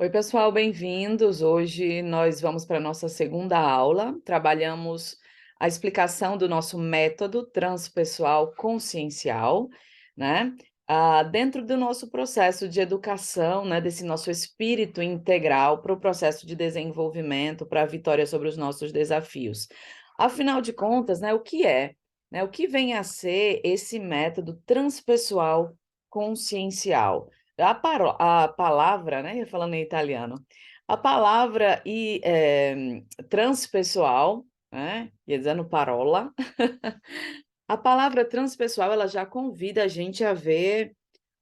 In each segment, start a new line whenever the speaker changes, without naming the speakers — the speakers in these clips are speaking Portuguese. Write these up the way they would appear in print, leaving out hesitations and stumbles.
Oi, pessoal, bem-vindos. Hoje nós vamos para a nossa segunda aula. Trabalhamos a explicação do nosso método transpessoal consciencial, né? Dentro do nosso processo de educação, né? Desse nosso espírito integral para o processo de desenvolvimento, para a vitória sobre os nossos desafios. Afinal de contas, né? O que é, né? O que vem a ser esse método transpessoal consciencial? A palavra, né, falando em italiano, a palavra transpessoal, né, ia dizendo parola, a palavra transpessoal, ela já convida a gente a ver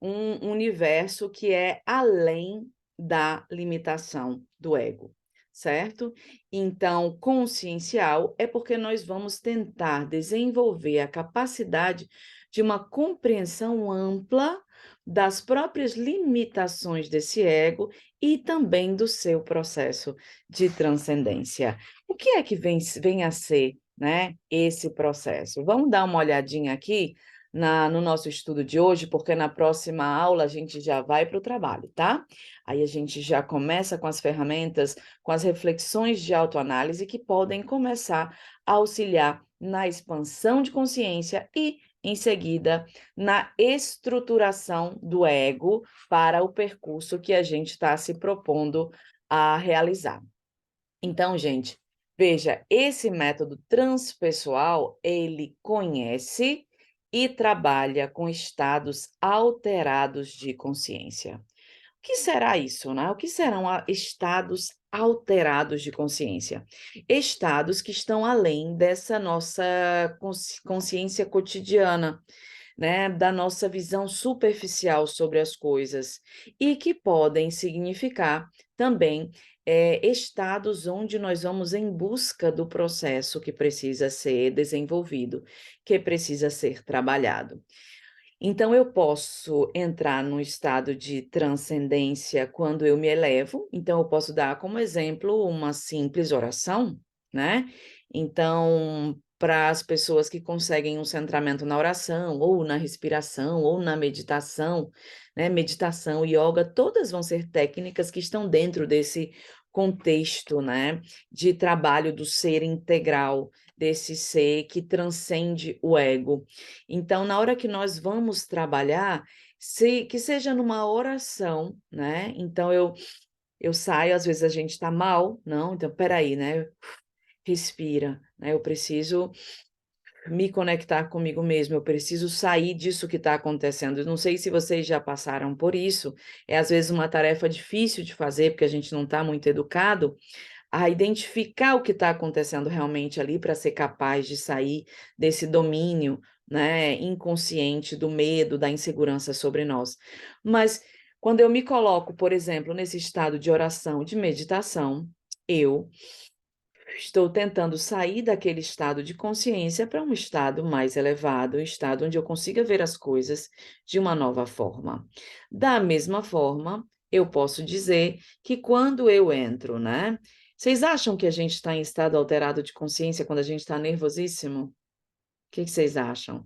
um universo que é além da limitação do ego, certo? Então, consciencial é porque nós vamos tentar desenvolver a capacidade de uma compreensão ampla das próprias limitações desse ego e também do seu processo de transcendência. O que é que vem a ser, né, esse processo? Vamos dar uma olhadinha aqui no nosso estudo de hoje, porque na próxima aula a gente já vai para o trabalho, tá? Aí a gente já começa com as ferramentas, com as reflexões de autoanálise que podem começar a auxiliar na expansão de consciência e, em seguida, na estruturação do ego para o percurso que a gente está se propondo a realizar. Então, gente, veja, esse método transpessoal, ele conhece e trabalha com estados alterados de consciência. O que será isso, né? O que serão estados alterados de consciência? Estados que estão além dessa nossa consciência cotidiana, né, da nossa visão superficial sobre as coisas e que podem significar também estados onde nós vamos em busca do processo que precisa ser desenvolvido, que precisa ser trabalhado. Então, eu posso entrar num estado de transcendência quando eu me elevo. Então, eu posso dar como exemplo uma simples oração, né? Então, para as pessoas que conseguem um centramento na oração, ou na respiração, ou na meditação, né? Meditação, yoga, todas vão ser técnicas que estão dentro desse contexto, né? De trabalho do ser integral, desse ser que transcende o ego. Então, na hora que nós vamos trabalhar, que seja numa oração, né? Então, eu saio, às vezes a gente está mal, não? Então, peraí, né? Respira, né? Eu preciso me conectar comigo mesmo, eu preciso sair disso que está acontecendo. Eu não sei se vocês já passaram por isso, é às vezes uma tarefa difícil de fazer, porque a gente não está muito educado, a identificar o que está acontecendo realmente ali para ser capaz de sair desse domínio, né, inconsciente do medo, da insegurança sobre nós. Mas quando eu me coloco, por exemplo, nesse estado de oração, de meditação, eu estou tentando sair daquele estado de consciência para um estado mais elevado, um estado onde eu consiga ver as coisas de uma nova forma. Da mesma forma, eu posso dizer que quando eu entro, né? Vocês acham que a gente está em estado alterado de consciência quando a gente está nervosíssimo? O que vocês acham?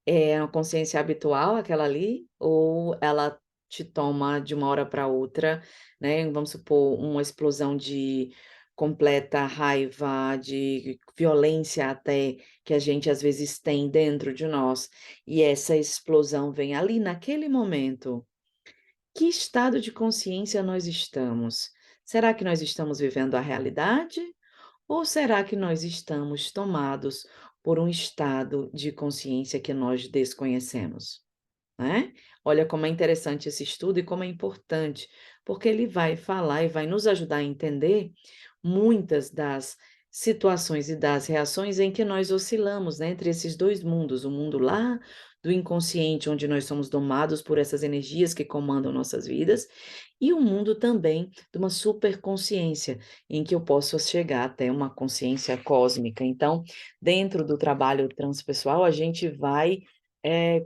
É uma consciência habitual, aquela ali? Ou ela te toma de uma hora para outra, né? Vamos supor, uma explosão de completa raiva, de violência até, que a gente às vezes tem dentro de nós, e essa explosão vem ali naquele momento. Que estado de consciência nós estamos? Será que nós estamos vivendo a realidade? Ou será que nós estamos tomados por um estado de consciência que nós desconhecemos, né? Olha como é interessante esse estudo e como é importante, porque ele vai falar e vai nos ajudar a entender muitas das situações e das reações em que nós oscilamos, né, entre esses dois mundos, o mundo lá do inconsciente, onde nós somos domados por essas energias que comandam nossas vidas, e o mundo também de uma superconsciência, em que eu posso chegar até uma consciência cósmica. Então, dentro do trabalho transpessoal, a gente vai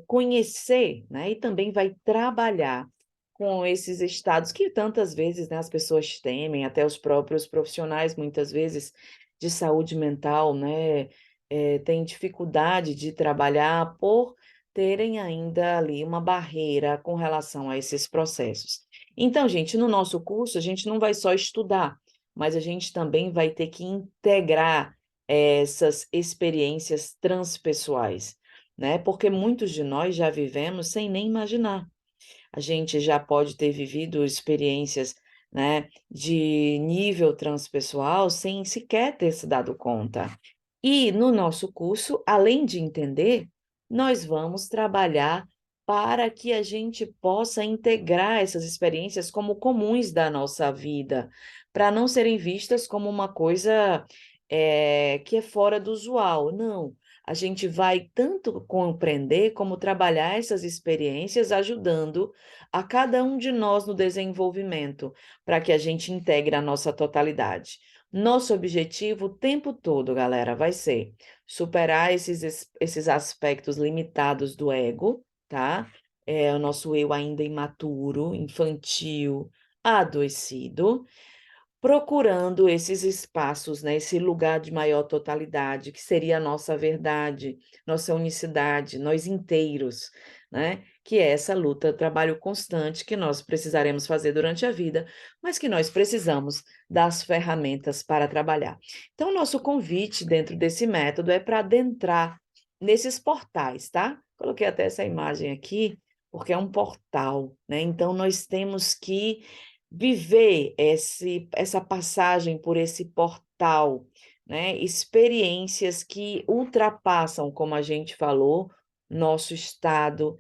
conhecer, né, e também vai trabalhar com esses estados que tantas vezes, né, as pessoas temem, até os próprios profissionais, muitas vezes, de saúde mental, né, têm dificuldade de trabalhar por terem ainda ali uma barreira com relação a esses processos. Então, gente, no nosso curso, a gente não vai só estudar, mas a gente também vai ter que integrar essas experiências transpessoais, né? Porque muitos de nós já vivemos sem nem imaginar. A gente já pode ter vivido experiências, né, de nível transpessoal sem sequer ter se dado conta. E no nosso curso, além de entender, nós vamos trabalhar para que a gente possa integrar essas experiências como comuns da nossa vida, para não serem vistas como uma coisa que é fora do usual. Não, a gente vai tanto compreender como trabalhar essas experiências, ajudando a cada um de nós no desenvolvimento, para que a gente integre a nossa totalidade. Nosso objetivo o tempo todo, galera, vai ser superar esses aspectos limitados do ego, tá? É o nosso eu ainda imaturo, infantil, adoecido, procurando esses espaços, né, esse lugar de maior totalidade, que seria a nossa verdade, nossa unicidade, nós inteiros, né? Que é essa luta, trabalho constante que nós precisaremos fazer durante a vida, mas que nós precisamos das ferramentas para trabalhar. Então, nosso convite dentro desse método é para adentrar nesses portais, tá? Coloquei até essa imagem aqui, porque é um portal, né? Então, nós temos que viver essa passagem por esse portal, né? Experiências que ultrapassam, como a gente falou, nosso estado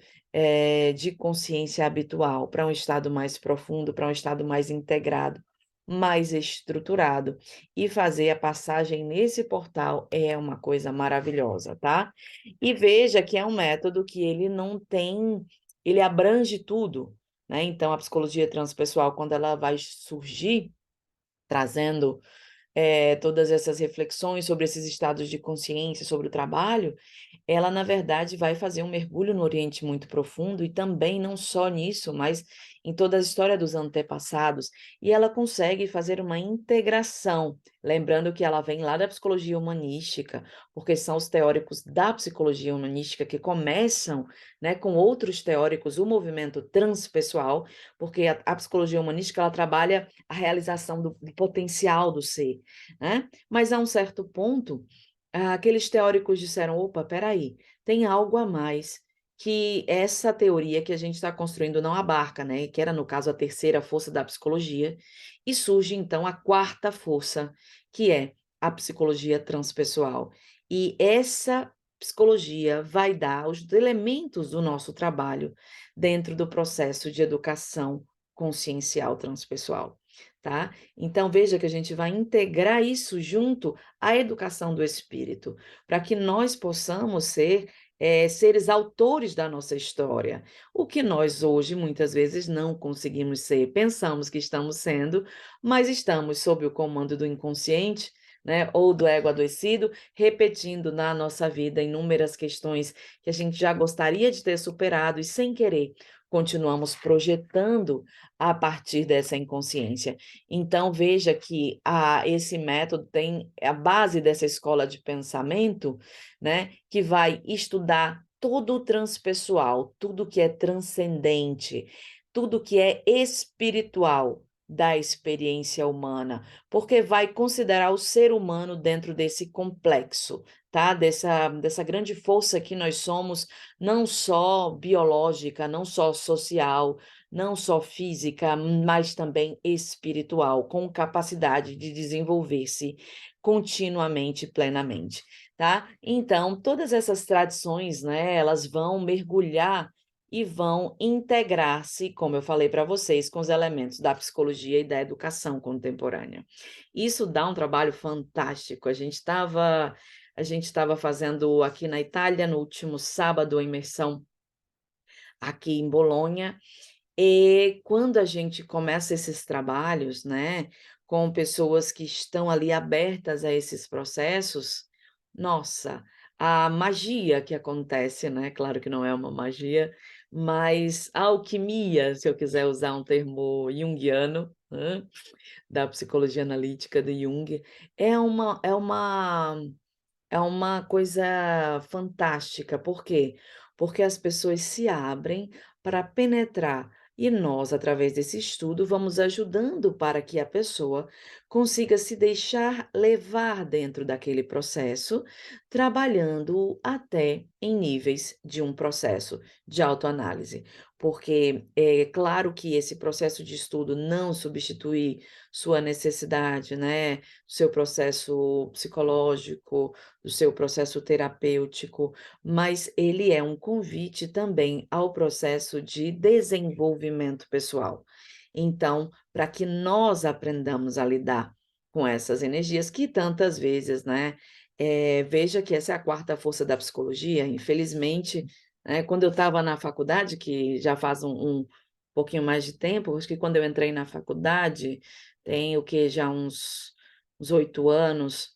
de consciência habitual, para um estado mais profundo, para um estado mais integrado, mais estruturado. E fazer a passagem nesse portal é uma coisa maravilhosa, tá? E veja que é um método que ele não tem, ele abrange tudo, né? Então, a psicologia transpessoal, quando ela vai surgir, trazendo todas essas reflexões sobre esses estados de consciência, sobre o trabalho, ela, na verdade, vai fazer um mergulho no Oriente muito profundo e também não só nisso, mas em toda a história dos antepassados. E ela consegue fazer uma integração, lembrando que ela vem lá da psicologia humanística, porque são os teóricos da psicologia humanística que começam, né, com outros teóricos, o movimento transpessoal, porque a psicologia humanística ela trabalha a realização do potencial do ser, né? Mas a um certo ponto aqueles teóricos disseram: opa, peraí, tem algo a mais que essa teoria que a gente está construindo não abarca, né? Que era, no caso, a terceira força da psicologia, e surge então a quarta força, que é a psicologia transpessoal. E essa psicologia vai dar os elementos do nosso trabalho dentro do processo de educação consciencial transpessoal, tá? Então, veja que a gente vai integrar isso junto à educação do espírito, para que nós possamos ser seres autores da nossa história, o que nós hoje muitas vezes não conseguimos ser. Pensamos que estamos sendo, mas estamos sob o comando do inconsciente, né, ou do ego adoecido, repetindo na nossa vida inúmeras questões que a gente já gostaria de ter superado e sem querer continuamos projetando a partir dessa inconsciência. Então, veja que esse método tem a base dessa escola de pensamento, né, que vai estudar todo o transpessoal, tudo que é transcendente, tudo que é espiritual da experiência humana, porque vai considerar o ser humano dentro desse complexo, tá? Dessa grande força que nós somos, não só biológica, não só social, não só física, mas também espiritual, com capacidade de desenvolver-se continuamente, plenamente, tá? Então, todas essas tradições, né, elas vão mergulhar e vão integrar-se, como eu falei para vocês, com os elementos da psicologia e da educação contemporânea. Isso dá um trabalho fantástico. A gente estava fazendo aqui na Itália no último sábado a imersão aqui em Bolonha, e quando a gente começa esses trabalhos, né, com pessoas que estão ali abertas a esses processos, nossa, a magia que acontece, né? Claro que não é uma magia, mas a alquimia, se eu quiser usar um termo junguiano, né, da psicologia analítica de Jung, é uma coisa fantástica. Por quê? Porque as pessoas se abrem para penetrar E nós, através desse estudo, vamos ajudando para que a pessoa consiga se deixar levar dentro daquele processo, trabalhando até em níveis de um processo de autoanálise. Porque é claro que esse processo de estudo não substitui sua necessidade, né, seu processo psicológico, o seu processo terapêutico, mas ele é um convite também ao processo de desenvolvimento pessoal. Então, para que nós aprendamos a lidar com essas energias que tantas vezes, né, veja que essa é a quarta força da psicologia, infelizmente, né, quando eu estava na faculdade, que já faz um pouquinho mais de tempo, acho que quando eu entrei na faculdade, tem o que já uns 8 anos,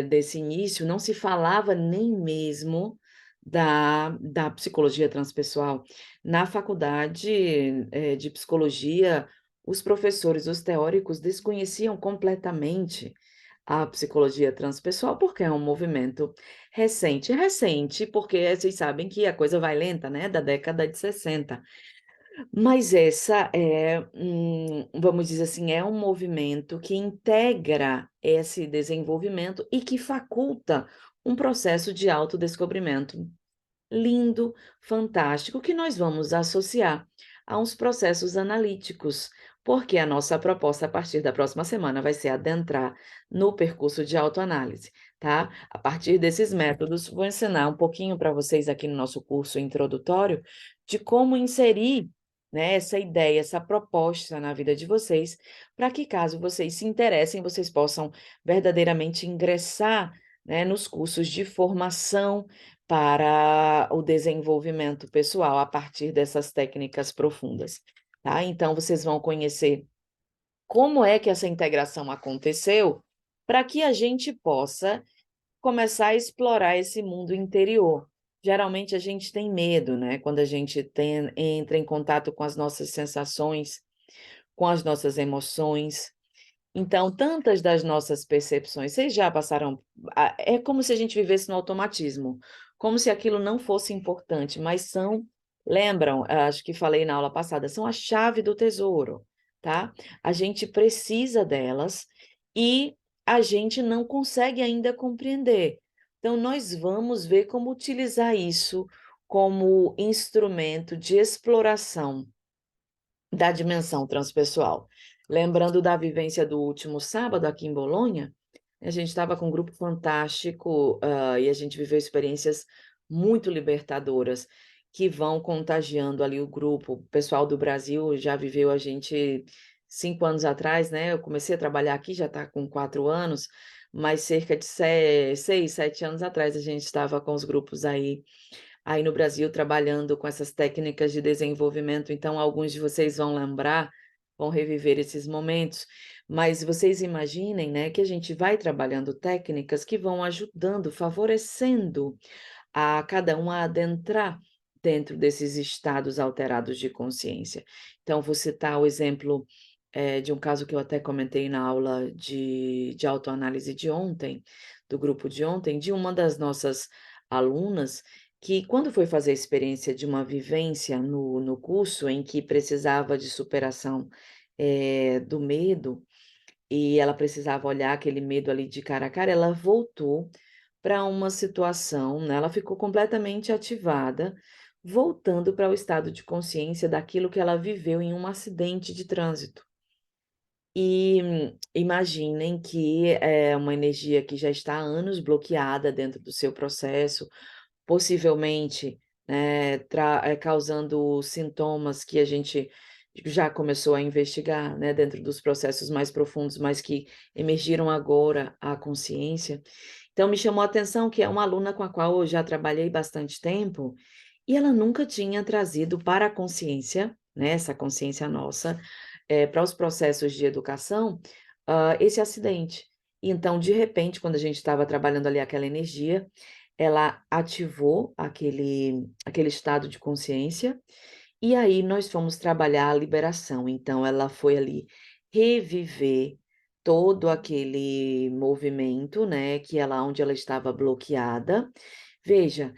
desse início, não se falava nem mesmo da psicologia transpessoal. Na faculdade, de psicologia, os professores, os teóricos desconheciam completamente a psicologia transpessoal, porque é um movimento recente. Recente, porque vocês sabem que a coisa vai lenta, né, da década de 60. Mas essa é, vamos dizer assim, é um movimento que integra esse desenvolvimento e que faculta um processo de autodescobrimento lindo, fantástico, que nós vamos associar a uns processos analíticos, porque a nossa proposta a partir da próxima semana vai ser adentrar no percurso de autoanálise, tá? A partir desses métodos, vou ensinar um pouquinho para vocês aqui no nosso curso introdutório de como inserir, né, essa ideia, essa proposta na vida de vocês, para que caso vocês se interessem, vocês possam verdadeiramente ingressar, né, nos cursos de formação para o desenvolvimento pessoal a partir dessas técnicas profundas, tá? Então vocês vão conhecer como é que essa integração aconteceu, para que a gente possa começar a explorar esse mundo interior. Geralmente a gente tem medo, né? Quando a gente entra em contato com as nossas sensações, com as nossas emoções. Então, tantas das nossas percepções, vocês já passaram, é como se a gente vivesse no automatismo, como se aquilo não fosse importante, mas são, lembram, acho que falei na aula passada, são a chave do tesouro, tá? A gente precisa delas e a gente não consegue ainda compreender. Então, nós vamos ver como utilizar isso como instrumento de exploração da dimensão transpessoal. Lembrando da vivência do último sábado aqui em Bolonha, a gente estava com um grupo fantástico, e a gente viveu experiências muito libertadoras, que vão contagiando ali o grupo. O pessoal do Brasil já viveu a gente 5 anos atrás, né? Eu comecei a trabalhar aqui, já está com 4 anos, mas cerca de 6, 7 anos atrás a gente estava com os grupos aí no Brasil trabalhando com essas técnicas de desenvolvimento, então alguns de vocês vão lembrar, vão reviver esses momentos, mas vocês imaginem, né, que a gente vai trabalhando técnicas que vão ajudando, favorecendo a cada um a adentrar dentro desses estados alterados de consciência. Então, vou citar o exemplo, de um caso que eu até comentei na aula de autoanálise de ontem, do grupo de ontem, de uma das nossas alunas, que quando foi fazer a experiência de uma vivência no curso em que precisava de superação, do medo, e ela precisava olhar aquele medo ali de cara a cara, ela voltou para uma situação, né, ela ficou completamente ativada, voltando para o estado de consciência daquilo que ela viveu em um acidente de trânsito. E imaginem que é uma energia que já está há anos bloqueada dentro do seu processo, possivelmente, causando sintomas que a gente já começou a investigar, né, dentro dos processos mais profundos, mas que emergiram agora à consciência. Então me chamou a atenção que é uma aluna com a qual eu já trabalhei bastante tempo, e ela nunca tinha trazido para a consciência, né, essa consciência nossa, para os processos de educação, esse acidente. E então, de repente, quando a gente estava trabalhando ali aquela energia, ela ativou aquele estado de consciência, e aí nós fomos trabalhar a liberação. Então ela foi ali reviver todo aquele movimento, né, que ela onde ela estava bloqueada. Veja,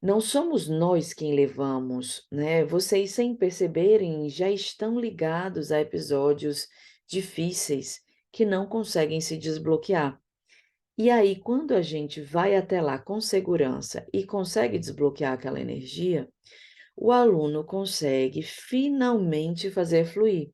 Não somos nós quem levamos, né? Vocês, sem perceberem, já estão ligados a episódios difíceis que não conseguem se desbloquear. E aí, quando a gente vai até lá com segurança e consegue desbloquear aquela energia, o aluno consegue finalmente fazer fluir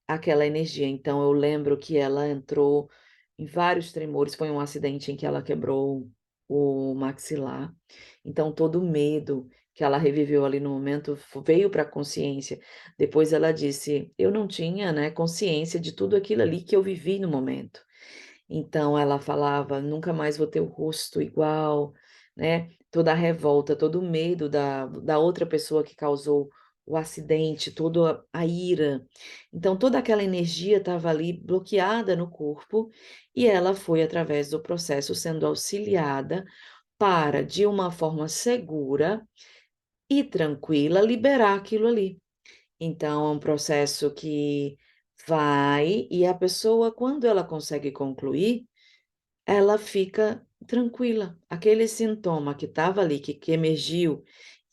aquela energia. Então, eu lembro que ela entrou em vários tremores. Foi um acidente em que ela quebrou o maxilar. Então, todo o medo que ela reviveu ali no momento veio para a consciência. Depois ela disse: Eu não tinha, né, consciência de tudo aquilo ali que eu vivi no momento. Então ela falava: "Nunca mais vou ter o rosto igual", né, toda a revolta, todo o medo da outra pessoa que causou o acidente, toda a ira. Então toda aquela energia estava ali bloqueada no corpo, e ela foi através do processo sendo auxiliada para, de uma forma segura e tranquila, liberar aquilo ali. Então é um processo que vai e a pessoa, quando ela consegue concluir, ela fica tranquila. Aquele sintoma que estava ali, que emergiu,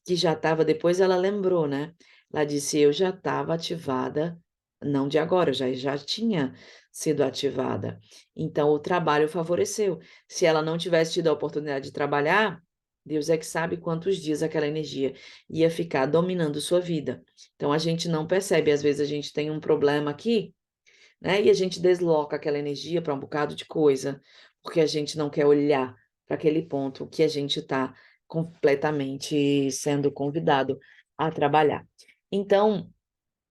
que já estava, depois ela lembrou, né, ela disse: "Eu já estava ativada, não de agora, já tinha sido ativada". Então o trabalho favoreceu. Se ela não tivesse tido a oportunidade de trabalhar, Deus é que sabe quantos dias aquela energia ia ficar dominando sua vida. Então a gente não percebe, às vezes a gente tem um problema aqui, né, e a gente desloca aquela energia para um bocado de coisa, porque a gente não quer olhar para aquele ponto que a gente está completamente sendo convidado a trabalhar. Então,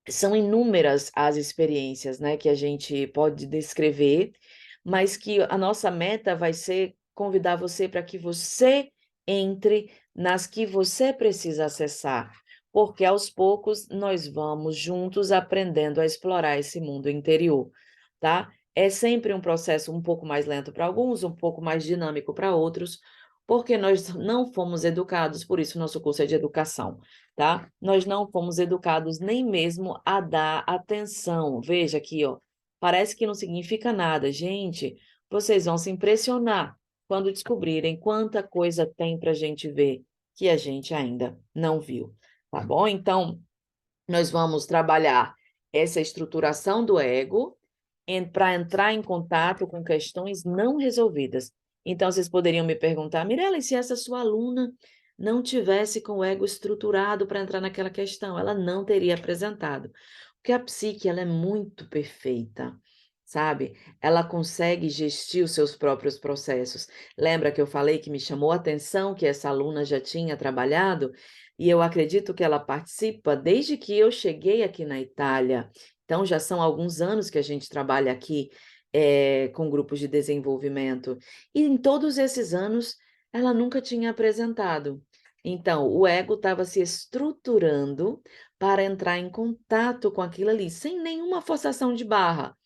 são inúmeras as experiências, né, que a gente pode descrever, mas que a nossa meta vai ser convidar você para que você entre nas que você precisa acessar, porque aos poucos nós vamos juntos aprendendo a explorar esse mundo interior, tá? É sempre um processo um pouco mais lento para alguns, um pouco mais dinâmico para outros, porque nós não fomos educados, por isso nosso curso é de educação, tá? Nós não fomos educados nem mesmo a dar atenção. Veja aqui, ó, parece que não significa nada. Gente, vocês vão se impressionar quando descobrirem quanta coisa tem para a gente ver que a gente ainda não viu, tá bom? Então, nós vamos trabalhar essa estruturação do ego para entrar em contato com questões não resolvidas. Então, vocês poderiam me perguntar: Mirela, e se essa sua aluna não tivesse com o ego estruturado para entrar naquela questão? Ela não teria apresentado. Porque a psique, ela é muito perfeita, sabe? Ela consegue gestir os seus próprios processos. Lembra que eu falei que me chamou a atenção que essa aluna já tinha trabalhado? E eu acredito que ela participa desde que eu cheguei aqui na Itália. Então, já são alguns anos que a gente trabalha aqui, com grupos de desenvolvimento. E em todos esses anos, ela nunca tinha apresentado. Então, o ego estava se estruturando para entrar em contato com aquilo ali, sem nenhuma forçação de barra.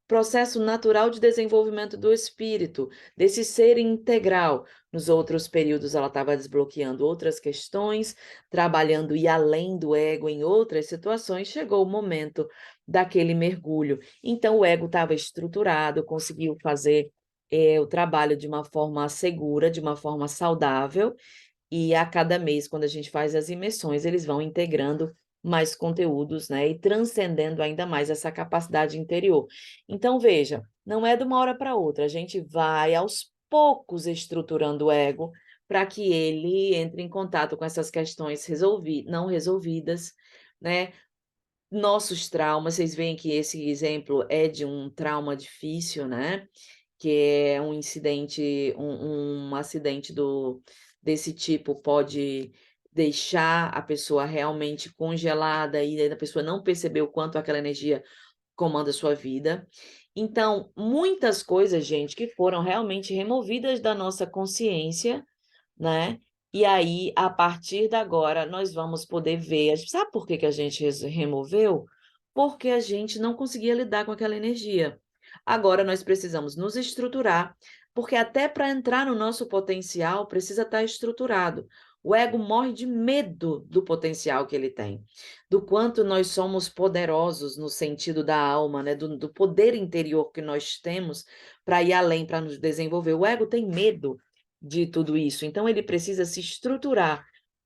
Processo natural de desenvolvimento do espírito, desse ser integral. Nos outros períodos, ela estava desbloqueando outras questões, trabalhando e além do ego em outras situações, chegou o momento daquele mergulho. Então, o ego estava estruturado, conseguiu fazer o trabalho de uma forma segura, de uma forma saudável, e a cada mês, quando a gente faz as imersões, eles vão integrando mais conteúdos, né, e transcendendo ainda mais essa capacidade interior. Então, veja, não é de uma hora para outra, a gente vai aos poucos estruturando o ego para que ele entre em contato com essas questões não resolvidas, né? Nossos traumas, vocês veem que esse exemplo é de um trauma difícil, né? Que é um incidente, um acidente desse tipo pode deixar a pessoa realmente congelada e a pessoa não perceber o quanto aquela energia comanda a sua vida. Então, muitas coisas, gente, que foram realmente removidas da nossa consciência, né? E aí, a partir de agora, nós vamos poder ver. Sabe por que que a gente removeu? Porque a gente não conseguia lidar com aquela energia. Agora nós precisamos nos estruturar, porque até para entrar no nosso potencial precisa estar estruturado. O ego morre de medo do potencial que ele tem, do quanto nós somos poderosos no sentido da alma, né? Do poder interior que nós temos para ir além, para nos desenvolver. O ego tem medo de tudo isso. Então, ele precisa se estruturar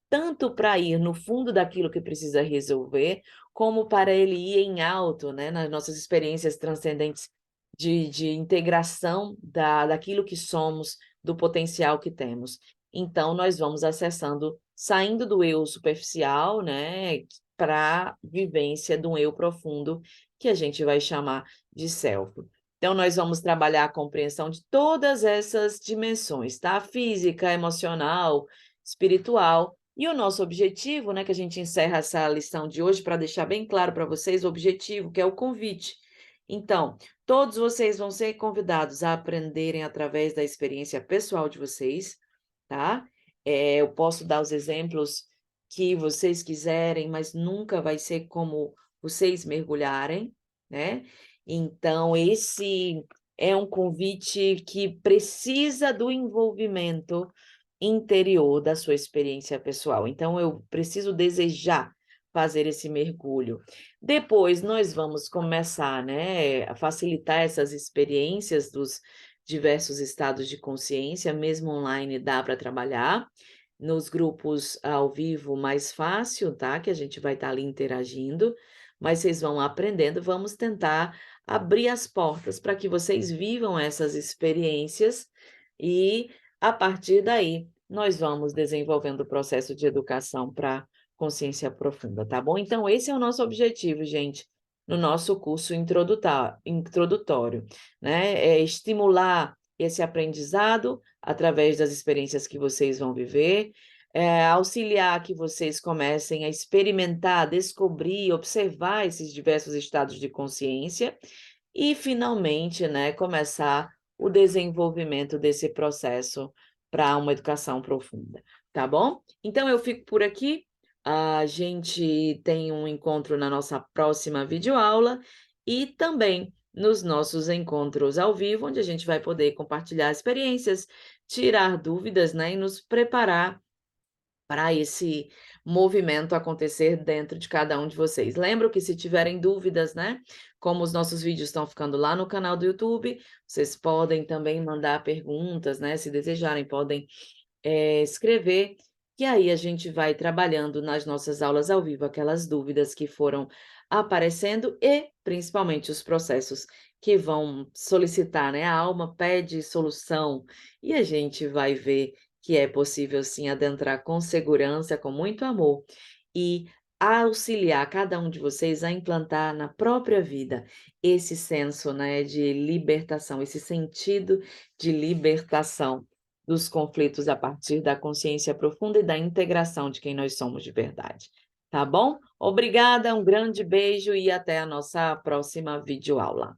tanto para ir no fundo daquilo que precisa resolver, como para ele ir em alto, né, nas nossas experiências transcendentes de integração daquilo que somos, do potencial que temos. Então, nós vamos acessando, saindo do eu superficial, né, para a vivência de um eu profundo, que a gente vai chamar de self. Então, nós vamos trabalhar a compreensão de todas essas dimensões, tá? Física, emocional, espiritual. E o nosso objetivo, né, que a gente encerra essa lição de hoje para deixar bem claro para vocês o objetivo, que é o convite. Então, todos vocês vão ser convidados a aprenderem através da experiência pessoal de vocês, tá? Eu posso dar os exemplos que vocês quiserem, mas nunca vai ser como vocês mergulharem, né? Então, esse é um convite que precisa do envolvimento interior da sua experiência pessoal. Então, eu preciso desejar fazer esse mergulho. Depois, nós vamos começar, né, a facilitar essas experiências dos diversos estados de consciência, mesmo online dá para trabalhar. Nos grupos ao vivo, mais fácil, tá? Que a gente vai estar ali interagindo, mas vocês vão aprendendo, vamos tentar abrir as portas para que vocês vivam essas experiências e, a partir daí, nós vamos desenvolvendo o processo de educação para consciência profunda, tá bom? Então, esse é o nosso objetivo, gente, no nosso curso introdutório, né? É estimular esse aprendizado através das experiências que vocês vão viver, auxiliar que vocês comecem a experimentar, descobrir, observar esses diversos estados de consciência e, finalmente, né, começar o desenvolvimento desse processo para uma educação profunda, tá bom? Então, eu fico por aqui. A gente tem um encontro na nossa próxima videoaula e também nos nossos encontros ao vivo, onde a gente vai poder compartilhar experiências, tirar dúvidas, né, e nos preparar para esse movimento acontecer dentro de cada um de vocês. Lembro que se tiverem dúvidas, né, como os nossos vídeos estão ficando lá no canal do YouTube, vocês podem também mandar perguntas, né, se desejarem, podem escrever, e aí a gente vai trabalhando nas nossas aulas ao vivo aquelas dúvidas que foram aparecendo e principalmente os processos que vão solicitar, né? A alma pede solução e a gente vai ver que é possível sim adentrar com segurança, com muito amor e auxiliar cada um de vocês a implantar na própria vida esse senso, né, de libertação, esse sentido de libertação dos conflitos a partir da consciência profunda e da integração de quem nós somos de verdade. Tá bom? Obrigada, um grande beijo e até a nossa próxima videoaula.